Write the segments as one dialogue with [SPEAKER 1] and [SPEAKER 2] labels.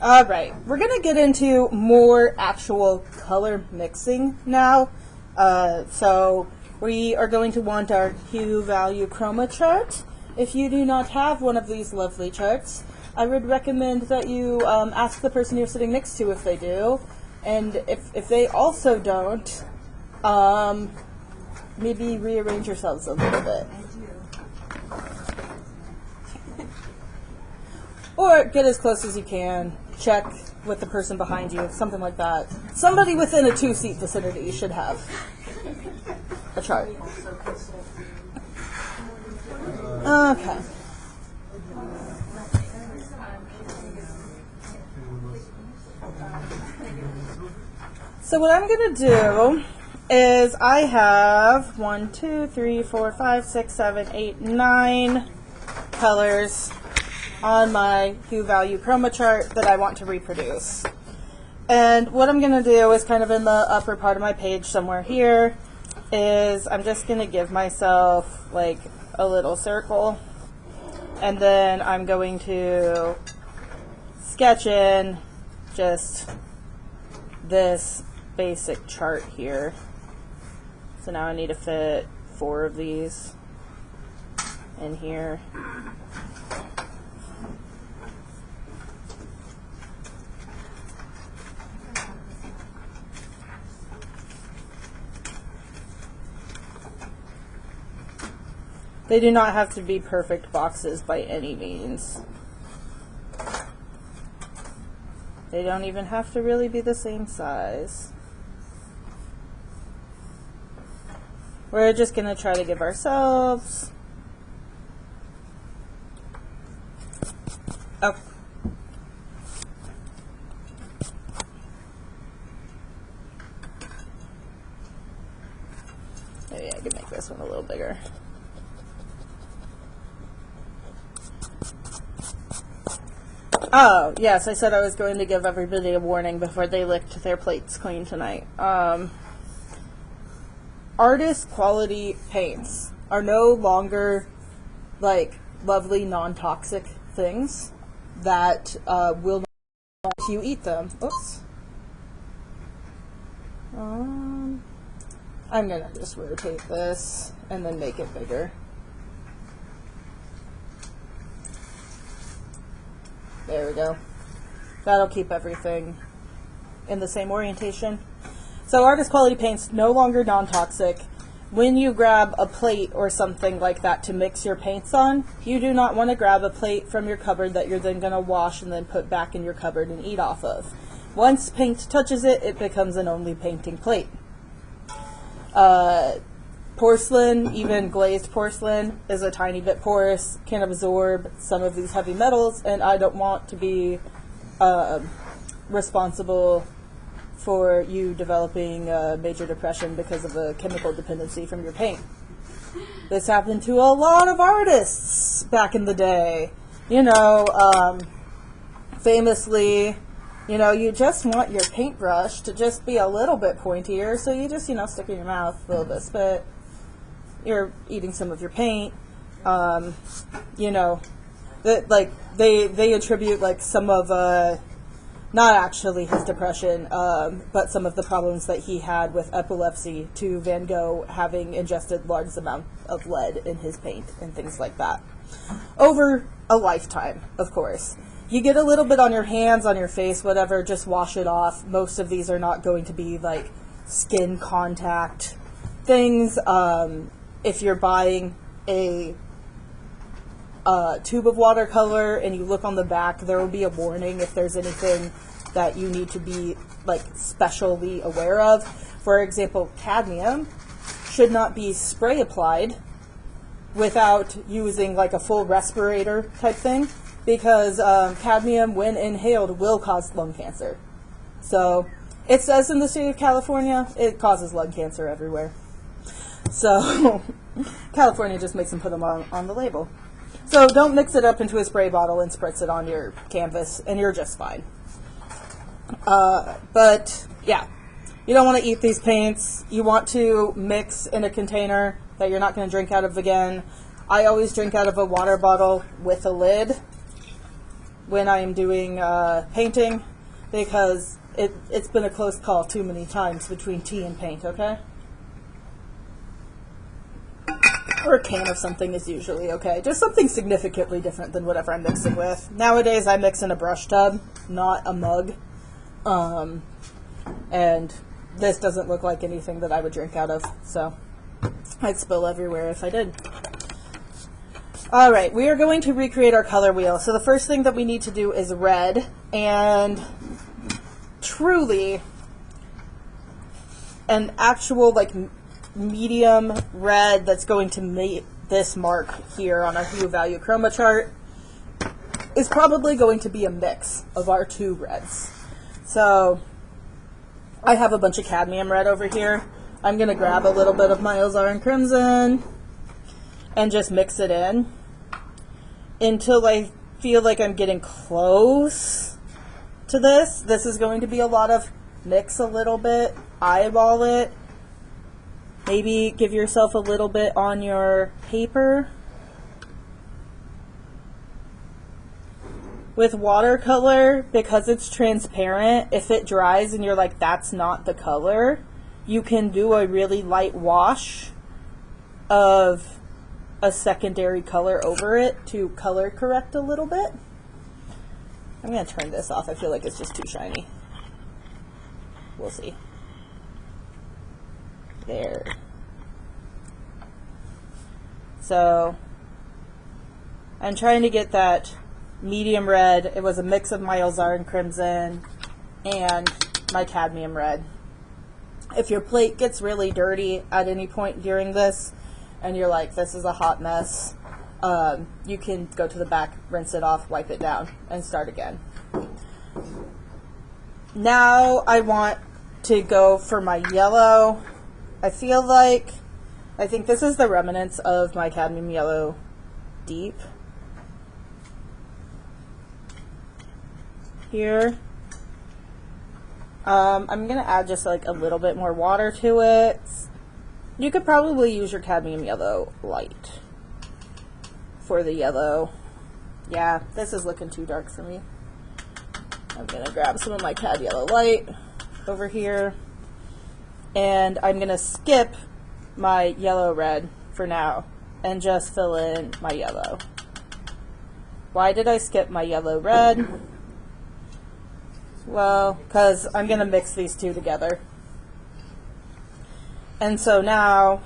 [SPEAKER 1] Alright, we're going to get into more actual color mixing now. So we are going to want our hue value chroma chart. If you do not have one of these lovely charts, I would recommend that you ask the person you're sitting next to if they do. And if they also don't, maybe rearrange yourselves a little bit. Or get as close as you can. Check with the person behind you, something like that. Somebody within a 2-seat vicinity should have a chart. Okay. So what I'm going to do is I have 1, 2, 3, 4, 5, 6, 7, 8, 9 colors on my hue value chroma chart that I want to reproduce. And what I'm going to do is kind of in the upper part of my page somewhere here is I'm just going to give myself like a little circle, and then I'm going to sketch in just this basic chart here. So now I need to fit 4 of these in here. They do not have to be perfect boxes by any means. They don't even have to really be the same size. We're just going to try to give ourselves... Oh. Maybe I can make this one a little bigger. Oh, yes, I said I was going to give everybody a warning before they licked their plates clean tonight. Artist quality paints are no longer like lovely non-toxic things that will not if you eat them. Oops. I'm gonna just rotate this and then make it bigger. There we go. That'll keep everything in the same orientation. So artist quality paint's no longer non-toxic. When you grab a plate or something like that to mix your paints on, you do not want to grab a plate from your cupboard that you're then going to wash and then put back in your cupboard and eat off of. Once paint touches it, it becomes an only painting plate. Porcelain, even glazed porcelain, is a tiny bit porous, can absorb some of these heavy metals, and I don't want to be responsible for you developing a major depression because of a chemical dependency from your paint. This happened to a lot of artists back in the day. You know, famously, you know, you just want your paintbrush to just be a little bit pointier, so you just, you know, stick it in your mouth, a little bit of spit. You're eating some of your paint. You know, that like they attribute like some of not actually his depression, but some of the problems that he had with epilepsy to Van Gogh having ingested large amounts of lead in his paint and things like that. Over a lifetime, of course. You get a little bit on your hands, on your face, whatever, just wash it off. Most of these are not going to be like skin contact things. If you're buying a tube of watercolor and you look on the back, there will be a warning if there's anything that you need to be like specially aware of. For example, cadmium should not be spray applied without using like a full respirator type thing, because cadmium, when inhaled, will cause lung cancer. So it says in the state of California it causes lung cancer everywhere. So California just makes them put them on the label. So don't mix it up into a spray bottle and spritz it on your canvas, and you're just fine. But yeah, you don't want to eat these paints. You want to mix in a container that you're not going to drink out of again. I always drink out of a water bottle with a lid. when I am doing painting, because it's been a close call too many times between tea and paint, okay? Or a can of something is usually okay. Just something significantly different than whatever I'm mixing with. Nowadays I mix in a brush tub, not a mug. And this doesn't look like anything that I would drink out of, so I'd spill everywhere if I did. Alright, we are going to recreate our color wheel. So the first thing that we need to do is red, and truly an actual like medium red that's going to meet this mark here on our hue value chroma chart is probably going to be a mix of our two reds. So I have a bunch of cadmium red over here. I'm going to grab a little bit of my Alizarin Crimson and just mix it in until I feel like I'm getting close to this. This is going to be a lot of mix a little bit, eyeball it, maybe give yourself a little bit on your paper. With watercolor, because it's transparent, if it dries and you're like, that's not the color, you can do a really light wash of a secondary color over it to color correct a little bit. I'm going to turn this off. I feel like it's just too shiny. We'll see. There. So, I'm trying to get that medium red. It was a mix of my Alizarin Crimson and my cadmium red. If your plate gets really dirty at any point during this and you're like, this is a hot mess, you can go to the back, rinse it off, wipe it down, and start again. Now I want to go for my yellow. I think this is the remnants of my cadmium yellow deep. Here. I'm going to add just like a little bit more water to it. You could probably use your cadmium yellow light for the yellow. Yeah, this is looking too dark for me. I'm going to grab some of my cad yellow light over here, and I'm going to skip my yellow red for now and just fill in my yellow. Why did I skip my yellow red? Well, because I'm going to mix these two together. And so now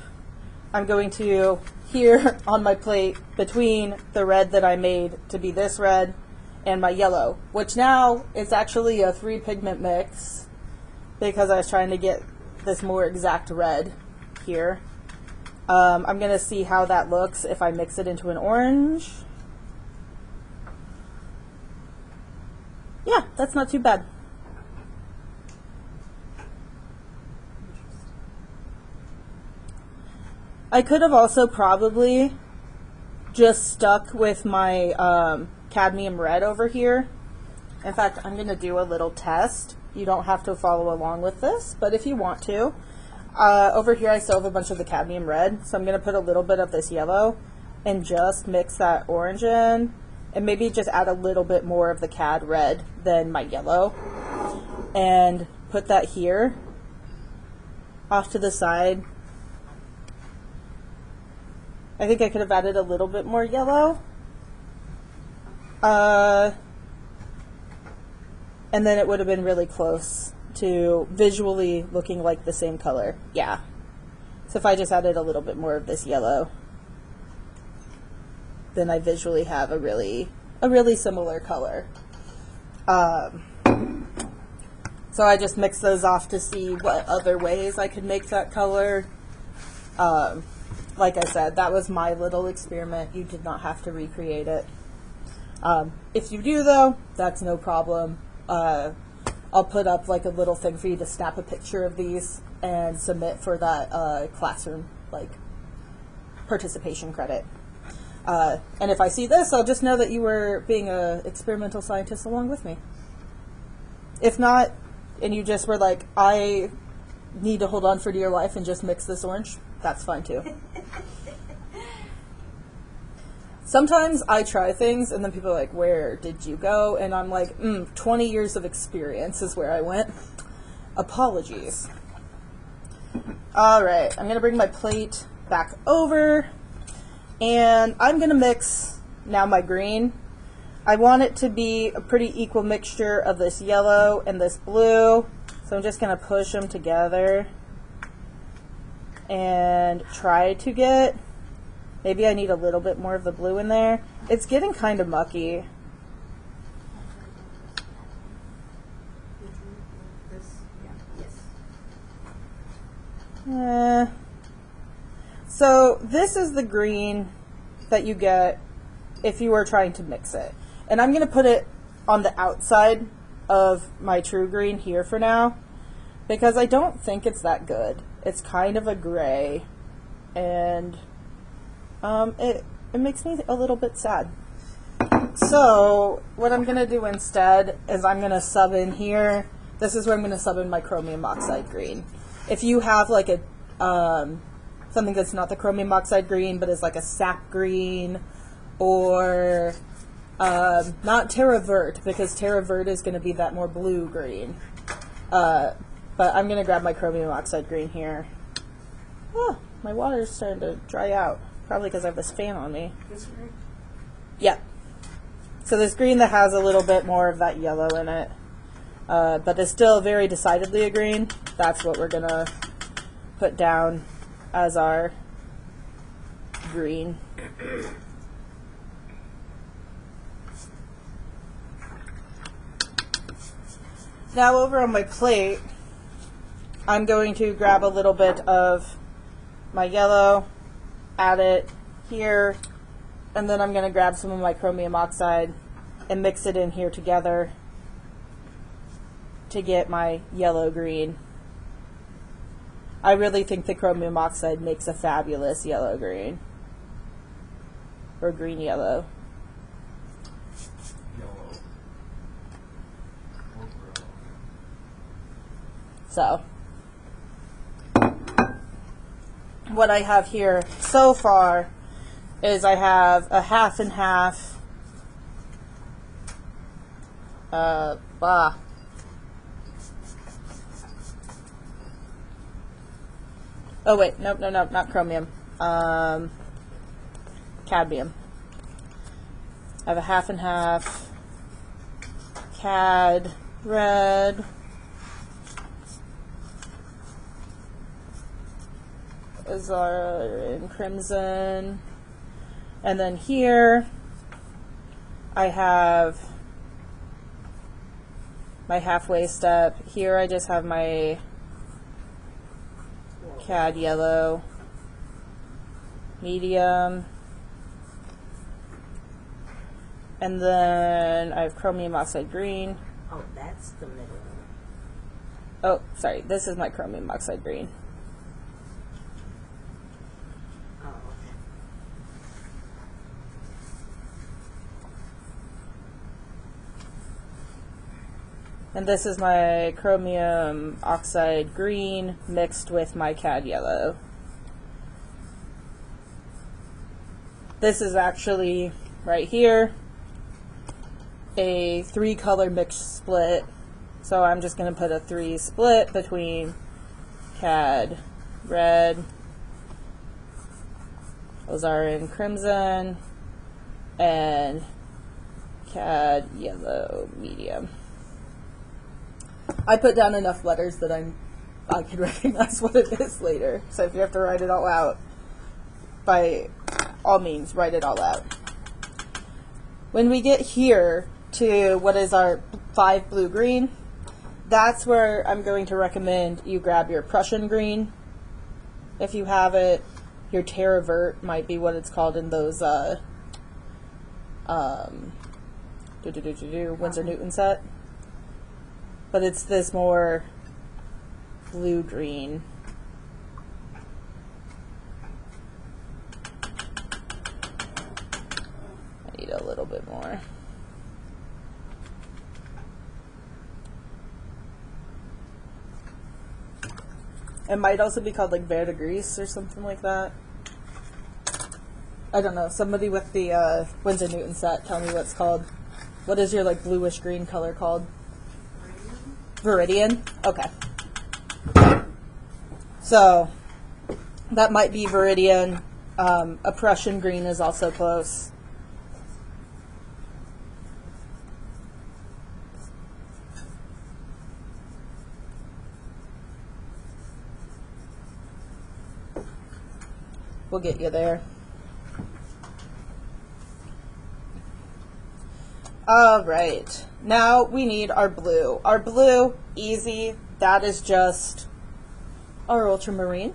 [SPEAKER 1] I'm going to, here on my plate, between the red that I made to be this red and my yellow, which now is actually a 3-pigment mix because I was trying to get this more exact red here. I'm going to see how that looks if I mix it into an orange. Yeah, that's not too bad. I could have also probably just stuck with my cadmium red over here. In fact, I'm going to do a little test. You don't have to follow along with this, but if you want to. Over here I still have a bunch of the cadmium red, so I'm going to put a little bit of this yellow and just mix that orange in, and maybe just add a little bit more of the cad red than my yellow, and put that here off to the side. I think I could have added a little bit more yellow. And then it would have been really close to visually looking like the same color. Yeah. So if I just added a little bit more of this yellow, then I visually have a really similar color. So I just mixed those off to see what other ways I could make that color. Like I said, that was my little experiment. You did not have to recreate it. If you do, though, that's no problem. I'll put up like a little thing for you to snap a picture of these and submit for that classroom like participation credit. And if I see this, I'll just know that you were being an experimental scientist along with me. If not, and you just were like, I need to hold on for dear life and just mix this orange, that's fine too. Sometimes I try things and then people are like, where did you go? And I'm like, 20 years of experience is where I went. Apologies. All right, I'm going to bring my plate back over, and I'm going to mix now my green. I want it to be a pretty equal mixture of this yellow and this blue, so I'm just going to push them together and try to get, maybe I need a little bit more of the blue in there. It's getting kind of mucky. So this is the green that you get if you were trying to mix it. And I'm going to put it on the outside of my true green here for now, because I don't think it's that good. It's kind of a gray, and it makes me a little bit sad. So what I'm going to do instead is I'm going to sub in here. This is where I'm going to sub in my chromium oxide green. If you have like a something that's not the chromium oxide green but is like a sap green, or not Terra Vert, because Terra Vert is going to be that more blue green. But I'm going to grab my chromium oxide green here. Oh, my water's starting to dry out. Probably because I have this fan on me. This green? Yeah. So this green that has a little bit more of that yellow in it, but is still very decidedly a green. That's what we're going to put down as our green. Now over on my plate, I'm going to grab a little bit of my yellow, add it here, and then I'm going to grab some of my chromium oxide and mix it in here together to get my yellow-green. I really think the chromium oxide makes a fabulous yellow-green, or green-yellow. So, what I have here so far is I have a half and half. Oh wait, nope, not chromium. Cadmium. I have a half and half cad red. Is our in crimson. And then here I have my halfway step. Here I just have my cad yellow, medium, and then I have chromium oxide green.
[SPEAKER 2] Oh, that's the middle.
[SPEAKER 1] Oh, sorry, this is my chromium oxide green.
[SPEAKER 2] Oh, okay.
[SPEAKER 1] And this is my chromium oxide green mixed with my cad yellow. This is actually, right here, a 3-color mix split. So I'm just going to put a 3 split between cad red, those are in crimson, and cad yellow medium. I put down enough letters that I can recognize what it is later. So if you have to write it all out, by all means, write it all out. When we get here to what is our 5 blue-green, that's where I'm going to recommend you grab your Prussian green. If you have it, your Terra Vert might be what it's called in those Winsor Newton set. But it's this more blue-green. I need a little bit more. It might also be called like verdigris or something like that. I don't know, somebody with the Winsor Newton set, tell me what it's called. What is your like bluish green color called? Viridian? Okay. So that might be Viridian. A Prussian green is also close. We'll get you there. All right. Now we need our blue. Our blue, easy. That is just our ultramarine.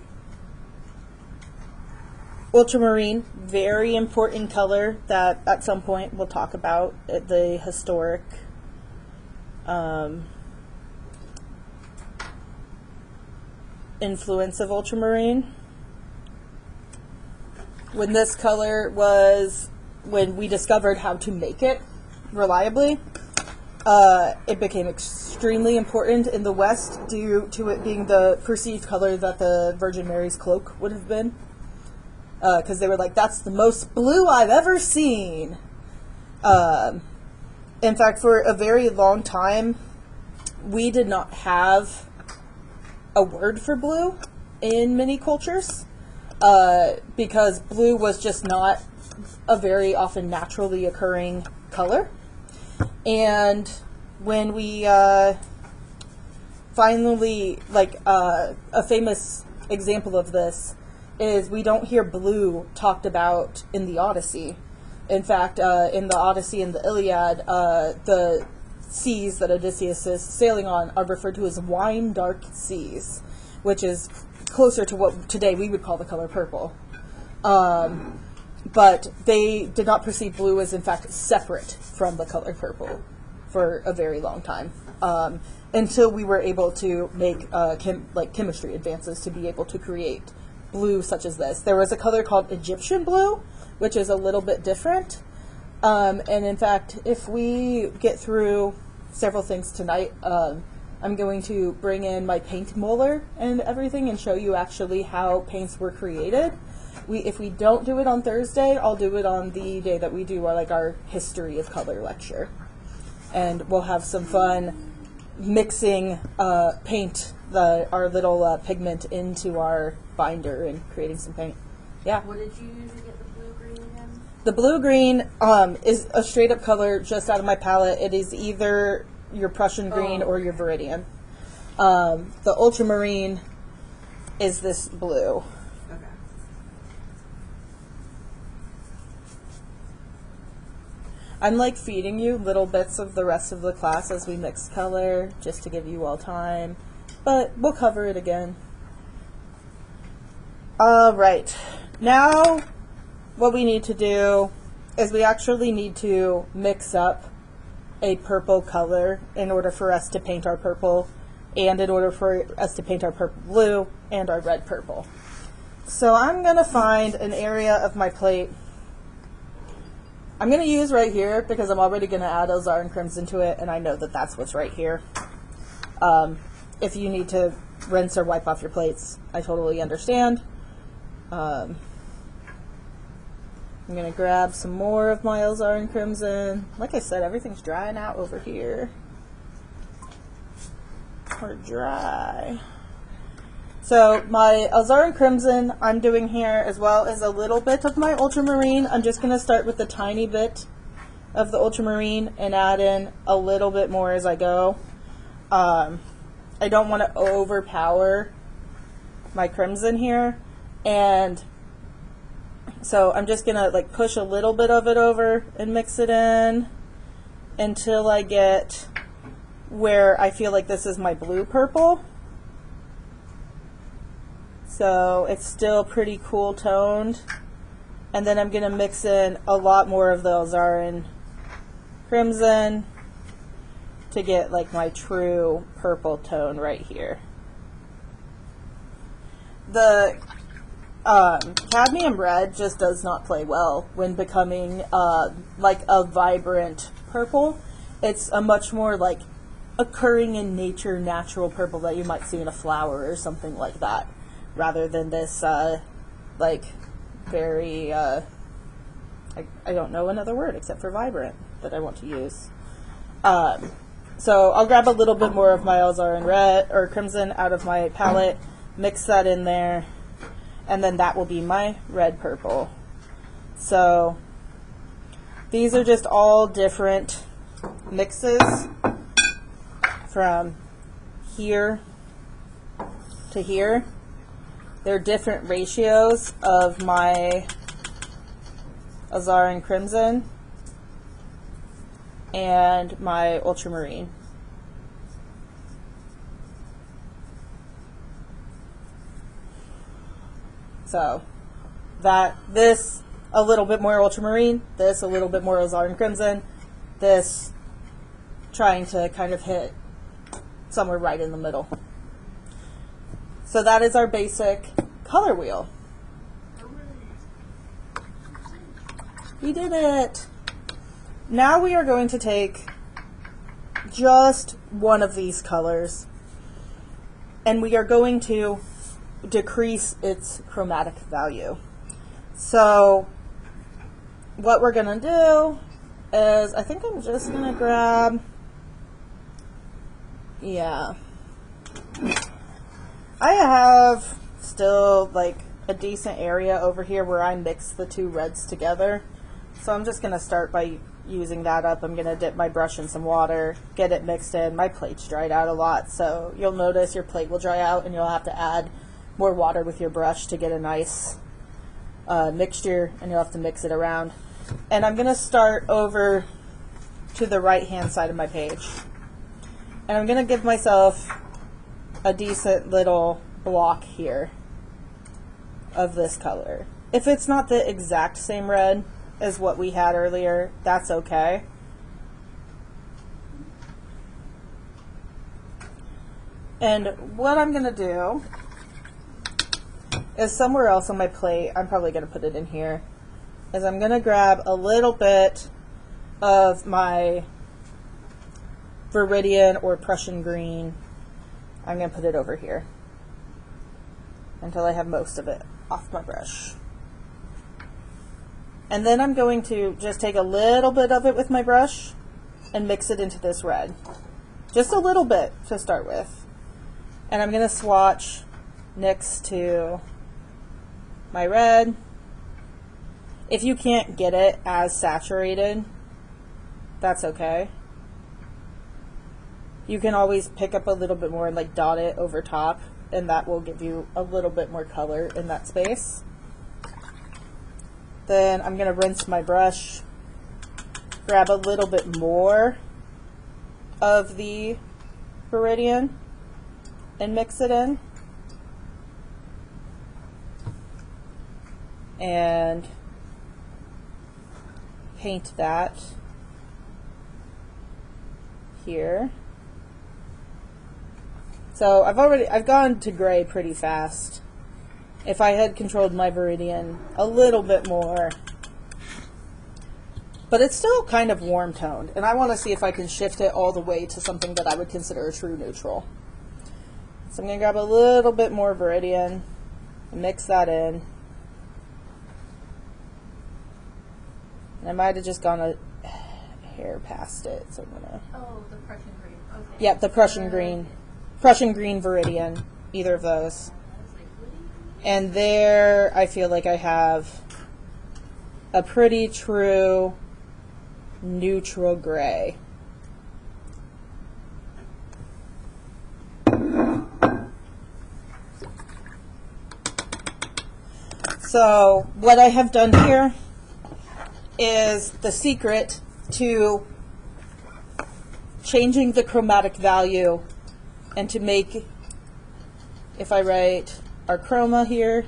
[SPEAKER 1] Ultramarine, very important color that at some point we'll talk about the historic influence of ultramarine. When this color was, when we discovered how to make it reliably, it became extremely important in the West due to it being the perceived color that the Virgin Mary's cloak would have been. Because they were like, that's the most blue I've ever seen. In fact, for a very long time, we did not have a word for blue in many cultures. Because blue was just not a very often naturally occurring color. And when we finally, like a famous example of this is we don't hear blue talked about in the Odyssey. In fact, in the Odyssey and the Iliad, the seas that Odysseus is sailing on are referred to as wine-dark seas, which is closer to what today we would call the color purple. But they did not perceive blue as, in fact, separate from the color purple for a very long time, until we were able to make chemistry advances to be able to create blue such as this. There was a color called Egyptian blue, which is a little bit different. And in fact, if we get through several things tonight, I'm going to bring in my paint molar and everything and show you actually how paints were created. If we don't do it on Thursday, I'll do it on the day that we do our history of color lecture. And we'll have some fun mixing paint, our little pigment, into our binder and creating some paint. Yeah.
[SPEAKER 2] What did you use to get the blue-green again?
[SPEAKER 1] The blue-green is a straight-up color just out of my palette. It is either your Prussian green or your Viridian. The ultramarine is this blue.
[SPEAKER 2] Okay.
[SPEAKER 1] I'm like feeding you little bits of the rest of the class as we mix color, just to give you all time, but we'll cover it again. Alright, now what we need to do is we actually need to mix up a purple color in order for us to paint our purple, and in order for us to paint our purple blue and our red purple. So I'm going to find an area of my plate. I'm going to use right here because I'm already going to add Ozarn Crimson to it, and I know that that's what's right here. If you need to rinse or wipe off your plates, I totally understand. I'm going to grab some more of my Ozarn Crimson. Like I said, everything's drying out over here. Or dry. So my Ozarn Crimson I'm doing here, as well as a little bit of my ultramarine. I'm just going to start with a tiny bit of the ultramarine and add in a little bit more as I go. I don't want to overpower my crimson here, and so I'm just going to push a little bit of it over and mix it in until I get where I feel like this is my blue purple. So it's still pretty cool toned. And then I'm going to mix in a lot more of the Ozarn Crimson to get my true purple tone right here. The cadmium red just does not play well when becoming a vibrant purple. It's a much more occurring in nature, natural purple that you might see in a flower or something like that, rather than this very I don't know another word except for vibrant that I want to use. So I'll grab a little bit more of my alizarin red or crimson out of my palette, mix that in there, and then that will be my red purple. So these are just all different mixes from here to here. They're different ratios of my alizarin crimson and my ultramarine. So this a little bit more ultramarine, this a little bit more alizarin crimson, this trying to kind of hit somewhere right in the middle. So that is our basic color wheel. We did it! Now we are going to take just one of these colors and we are going to decrease its chromatic value. So what we're going to do is, I think I'm just going to grab, I have still like a decent area over here where I mix the two reds together. So I'm just going to start by using that up. I'm going to dip my brush in some water, get it mixed in. My plate's dried out a lot, so you'll notice your plate will dry out and you'll have to add more water with your brush to get a nice mixture, and you'll have to mix it around. And I'm going to start over to the right hand side of my page. And I'm going to give myself a decent little block here of this color. If it's not the exact same red as what we had earlier, that's okay. And what I'm going to do is somewhere else on my plate, I'm probably going to put it in here, is I'm going to grab a little bit of my Viridian or Prussian green. I'm going to put it over here until I have most of it off my brush. And then I'm going to just take a little bit of it with my brush and mix it into this red. Just a little bit to start with. And I'm going to swatch next to my red. If you can't get it as saturated, that's okay. You can always pick up a little bit more and like dot it over top, and that will give you a little bit more color in that space. Then I'm going to rinse my brush, grab a little bit more of the Viridian and mix it in. And paint that here. So I've gone to gray pretty fast. If I had controlled my Viridian a little bit more, but it's still kind of warm toned, and I want to see if I can shift it all the way to something that I would consider a true neutral. So I'm going to grab a little bit more Viridian and mix that in. And I might have just gone a hair past it, so I'm going to...
[SPEAKER 2] Oh, the Prussian green. Okay.
[SPEAKER 1] Yep, the Prussian green. Prussian green Viridian, either of those. And there, I feel like I have a pretty true neutral gray. So what I have done here is the secret to changing the chromatic value, and to make, if I write our chroma here,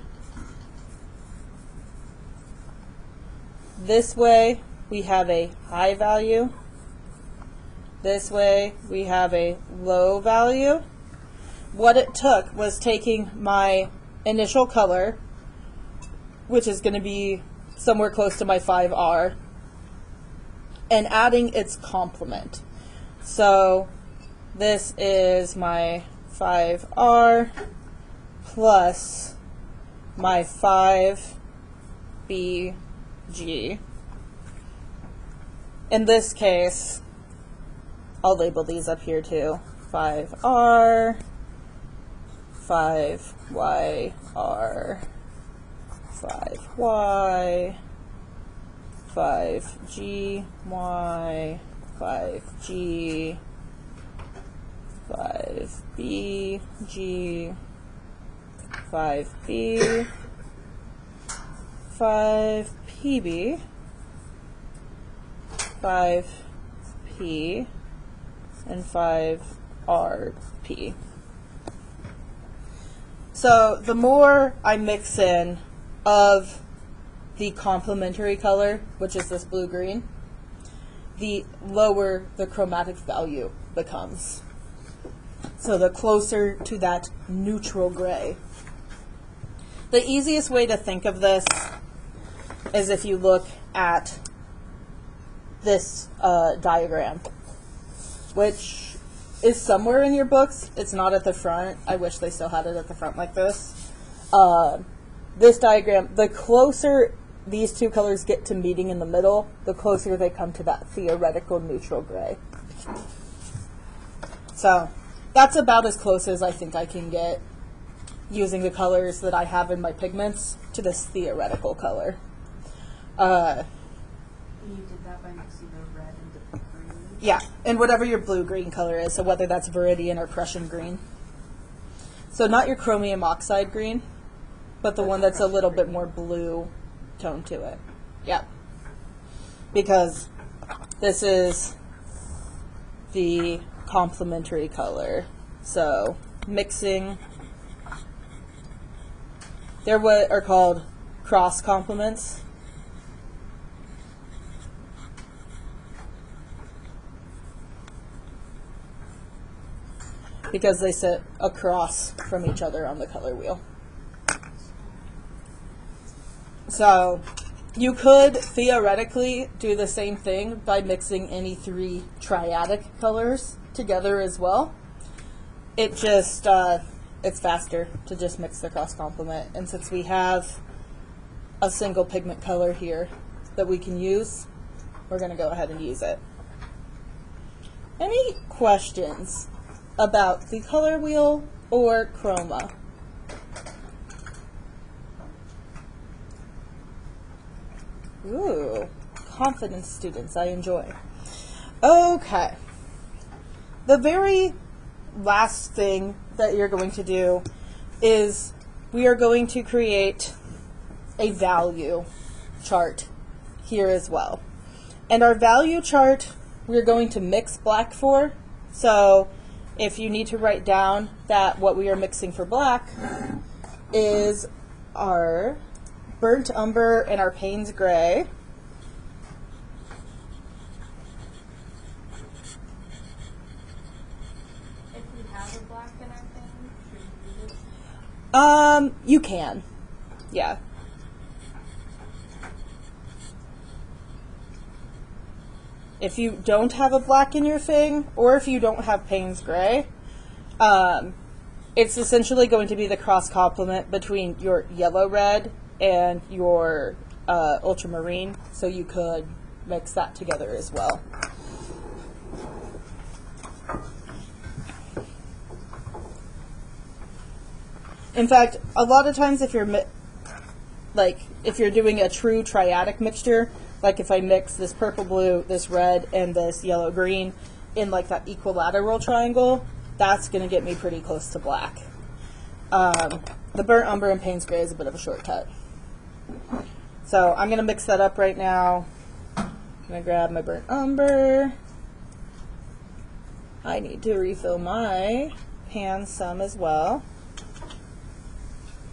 [SPEAKER 1] this way we have a high value, this way we have a low value. What it took was taking my initial color, which is going to be somewhere close to my 5R, and adding its complement. So this is my 5R plus my 5BG. in this case, I'll label these up here too. 5R, 5YR, 5Y, 5GY, 5G, 5BG, 5B, 5PB, 5P, and 5RP. So the more I mix in of the complementary color, which is this blue-green, the lower the chromatic value becomes. So the closer to that neutral gray. The easiest way to think of this is if you look at this diagram, which is somewhere in your books. It's not at the front. I wish they still had it at the front like this. This diagram, the closer these two colors get to meeting in the middle, the closer they come to that theoretical neutral gray. So that's about as close as I think I can get using the colors that I have in my pigments to this theoretical color.
[SPEAKER 2] You did that by mixing the red and the green?
[SPEAKER 1] Yeah, and whatever your blue-green color is, so whether that's Viridian or Prussian green. So not your chromium oxide green, but the one that's a little bit more blue tone to it. Yeah. Because this is the complementary color. So mixing, they're what are called cross complements. Because they sit across from each other on the color wheel. So you could theoretically do the same thing by mixing any three triadic colors together as well. It just, it's faster to just mix the cross complement. And since we have a single pigment color here that we can use, we're going to go ahead and use it. Any questions about the color wheel or Chroma? Ooh, confident students, I enjoy. Okay. The very last thing that you're going to do is we are going to create a value chart here as well. And our value chart, we're going to mix black for. So if you need to write down that what we are mixing for black is our burnt umber and our Payne's gray.
[SPEAKER 2] If we have a black in our thing, should we use it?
[SPEAKER 1] You can. Yeah. If you don't have a black in your thing, or if you don't have Payne's gray, it's essentially going to be the cross complement between your yellow-red and your ultramarine, so you could mix that together as well. In fact, a lot of times if you're if you're doing a true triadic mixture, like if I mix this purple blue, this red, and this yellow green in like that equilateral triangle, that's going to get me pretty close to black. The burnt umber and Payne's gray is a bit of a shortcut. So I'm going to mix that up right now. I'm going to grab my burnt umber. I need to refill my pan some as well.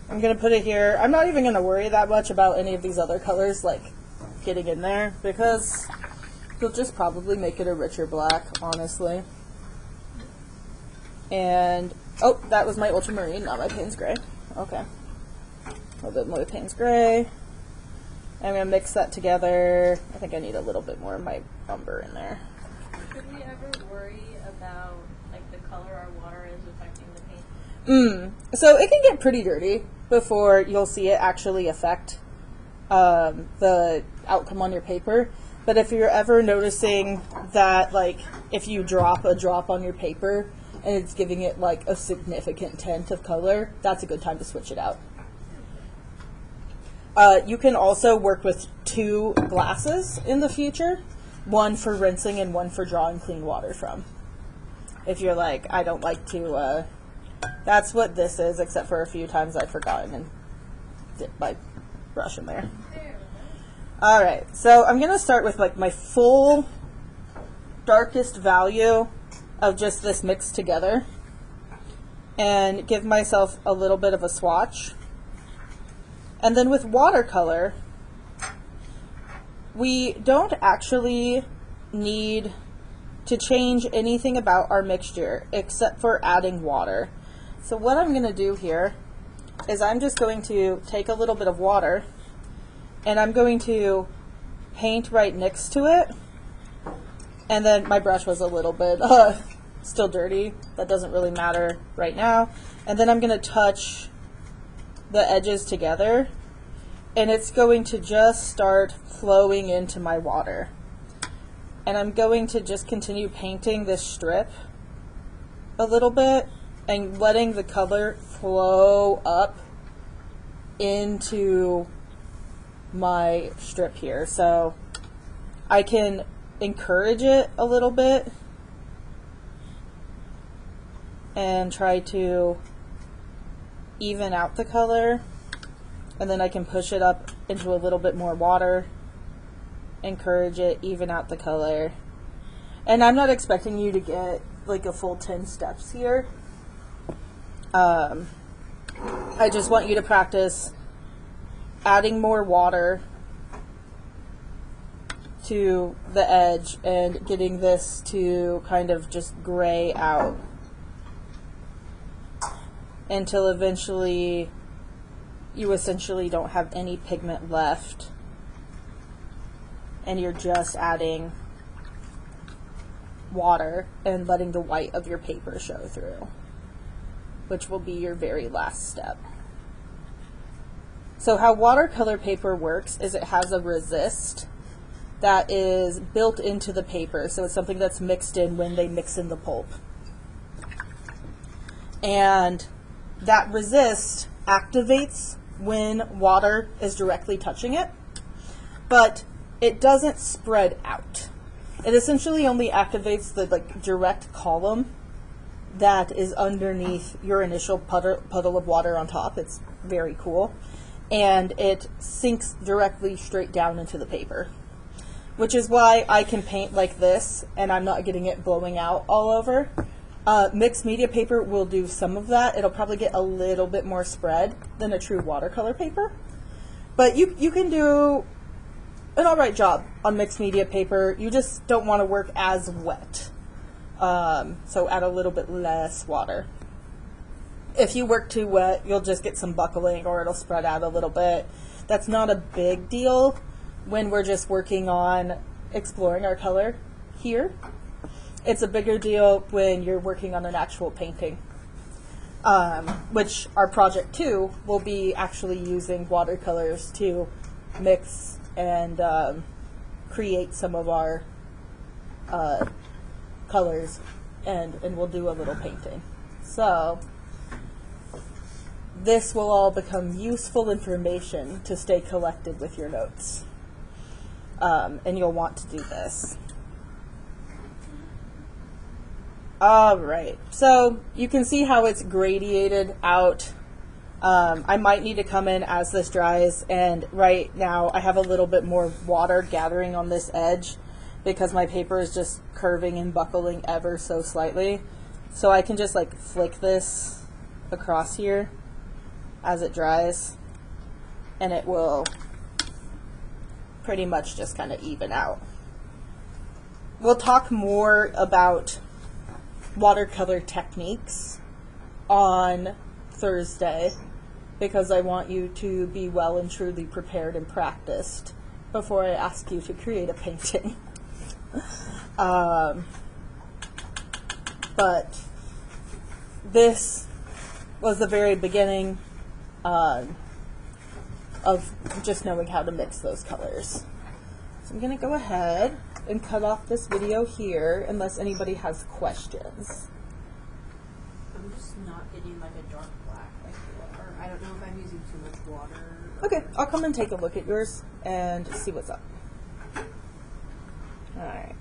[SPEAKER 1] I'm going to put it here. I'm not even going to worry that much about any of these other colors like getting in there because you'll just probably make it a richer black, honestly. And, oh, that was my ultramarine, not my Payne's gray. Okay. A little bit more Payne's gray. I'm going to mix that together. I think I need a little bit more of my umber in there.
[SPEAKER 2] Should we ever worry about like the color our water is affecting the paint?
[SPEAKER 1] So it can get pretty dirty before you'll see it actually affect the outcome on your paper. But if you're ever noticing that, like, if you drop a drop on your paper and it's giving it like a significant tint of color, that's a good time to switch it out. You can also work with 2 glasses in the future, one for rinsing and one for drawing clean water from. If you're like, I don't like to, that's what this is, except for a few times I've forgotten and dipped my brush in there. Alright, so I'm going to start with like my full darkest value of just this mixed together and give myself a little bit of a swatch. And then with watercolor, we don't actually need to change anything about our mixture except for adding water. So what I'm going to do here is I'm just going to take a little bit of water and I'm going to paint right next to it. And then my brush was a little bit still dirty. That doesn't really matter right now. And then I'm going to touch the edges together, and it's going to just start flowing into my water. And I'm going to just continue painting this strip a little bit and letting the color flow up into my strip here. So I can encourage it a little bit and try to even out the color, and then I can push it up into a little bit more water, encourage it, even out the color. And I'm not expecting you to get like a full 10 steps here. I just want you to practice adding more water to the edge and getting this to kind of just gray out until eventually you essentially don't have any pigment left and you're just adding water and letting the white of your paper show through, which will be your very last step. So how watercolor paper works is it has a resist that is built into the paper, so it's something that's mixed in when they mix in the pulp. And that resist activates when water is directly touching it, but it doesn't spread out. It essentially only activates the like direct column that is underneath your initial puddle of water on top. It's very cool. And it sinks directly straight down into the paper, which is why I can paint like this and I'm not getting it blowing out all over. Mixed media paper will do some of that. It'll probably get a little bit more spread than a true watercolor paper, but you can do an alright job on mixed media paper. You just don't want to work as wet, so add a little bit less water. If you work too wet, you'll just get some buckling or it'll spread out a little bit. That's not a big deal when we're just working on exploring our color here. It's a bigger deal when you're working on an actual painting, which our project 2 will be actually using watercolors to mix and create some of our colors, and we'll do a little painting. So this will all become useful information to stay collected with your notes, and you'll want to do this. Alright, so you can see how it's gradiated out. I might need to come in as this dries, and right now I have a little bit more water gathering on this edge because my paper is just curving and buckling ever so slightly. So I can just like flick this across here as it dries, and it will pretty much just kind of even out. We'll talk more about watercolor techniques on Thursday because I want you to be well and truly prepared and practiced before I ask you to create a painting. But this was the very beginning of just knowing how to mix those colors. So I'm going to go ahead and cut off this video here unless anybody has questions.
[SPEAKER 3] I'm just not getting like a dark black like you are. I don't know if I'm using too much water.
[SPEAKER 1] Okay, I'll come and take a look at yours and see what's up. Alright.